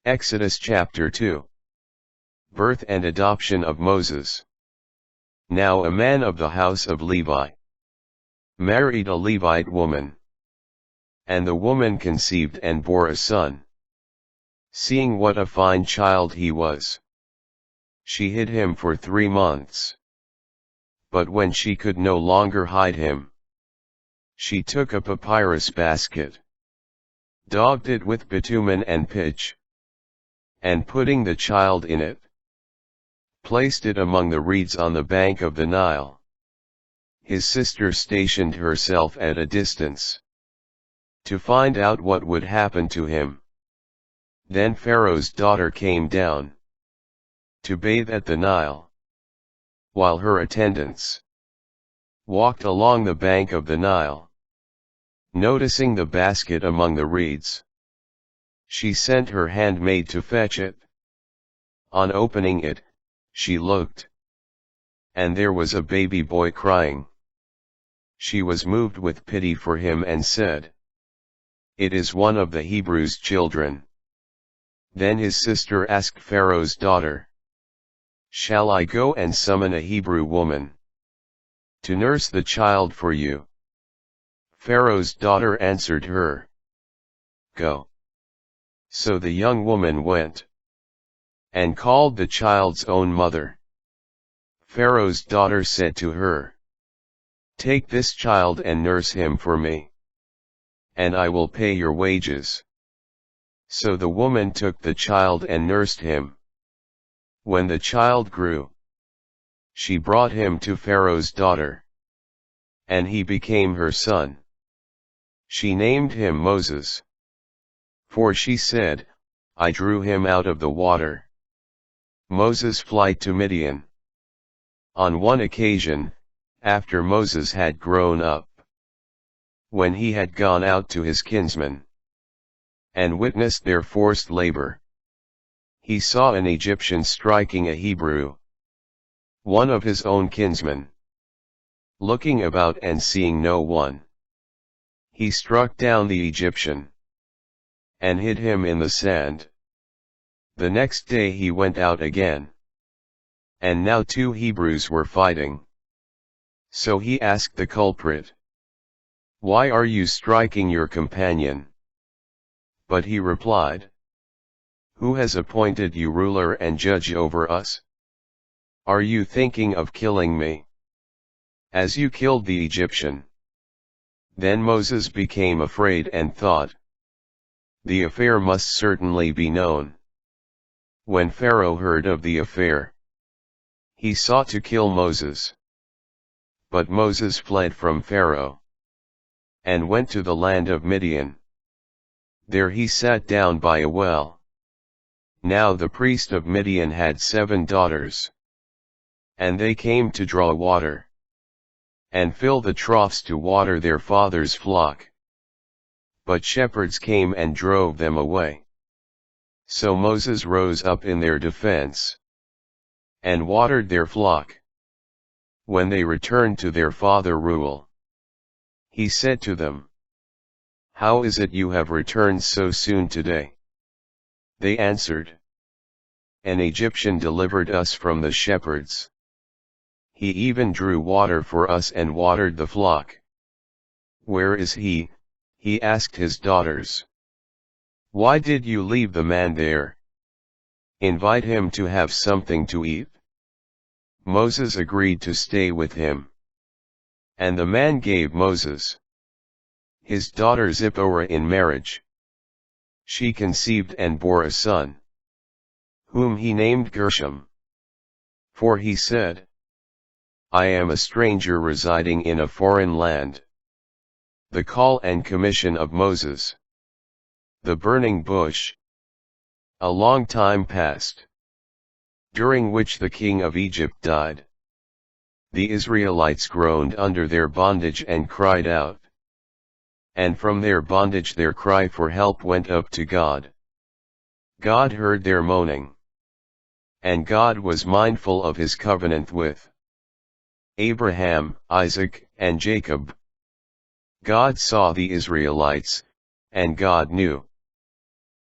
Exodus chapter 2. Birth and adoption of Moses. Now a man of the house of Levi married a Levite woman. And the woman conceived and bore a son. Seeing what a fine child he was, she hid him for 3 months. But when she could no longer hide him, she took a papyrus basket, daubed it with bitumen and pitch, and putting the child in it, placed it among the reeds on the bank of the Nile. His sister stationed herself at a distance, to find out what would happen to him. Then Pharaoh's daughter came down, to bathe at the Nile, while her attendants walked along the bank of the Nile. Noticing the basket among the reeds, she sent her handmaid to fetch it. On opening it, she looked, and there was a baby boy crying. She was moved with pity for him and said, "It is one of the Hebrews' children." Then his sister asked Pharaoh's daughter, "Shall I go and summon a Hebrew woman to nurse the child for you?" Pharaoh's daughter answered her, "Go." So the young woman went, and called the child's own mother. Pharaoh's daughter said to her, "Take this child and nurse him for me, and I will pay your wages." So the woman took the child and nursed him. When the child grew, she brought him to Pharaoh's daughter, and he became her son. She named him Moses, for she said, "I drew him out of the water." Moses' flight to Midian. On one occasion, after Moses had grown up, when he had gone out to his kinsmen, and witnessed their forced labor, he saw an Egyptian striking a Hebrew, one of his own kinsmen. Looking about and seeing no one, he struck down the Egyptian, and hid him in the sand. The next day he went out again, and now 2 Hebrews were fighting. So he asked the culprit, "Why are you striking your companion?" But he replied, "Who has appointed you ruler and judge over us? Are you thinking of killing me, as you killed the Egyptian?" Then Moses became afraid and thought, "The affair must certainly be known." When Pharaoh heard of the affair, he sought to kill Moses. But Moses fled from Pharaoh, and went to the land of Midian. There he sat down by a well. Now the priest of Midian had 7 daughters, and they came to draw water, and fill the troughs to water their father's flock. But shepherds came and drove them away. So Moses rose up in their defense, and watered their flock. When they returned to their father Reuel, he said to them, "How is it you have returned so soon today?" They answered, "An Egyptian delivered us from the shepherds. He even drew water for us and watered the flock." "Where is he?" he asked his daughters. "Why did you leave the man there? Invite him to have something to eat." Moses agreed to stay with him. And the man gave Moses his daughter Zipporah in marriage. She conceived and bore a son, whom he named Gershom. For he said, "I am a stranger residing in a foreign land." The call and commission of Moses. The burning bush. A long time passed, during which the king of Egypt died. The Israelites groaned under their bondage and cried out. And from their bondage their cry for help went up to God. God heard their moaning. And God was mindful of his covenant with Abraham, Isaac, and Jacob. God saw the Israelites, and God knew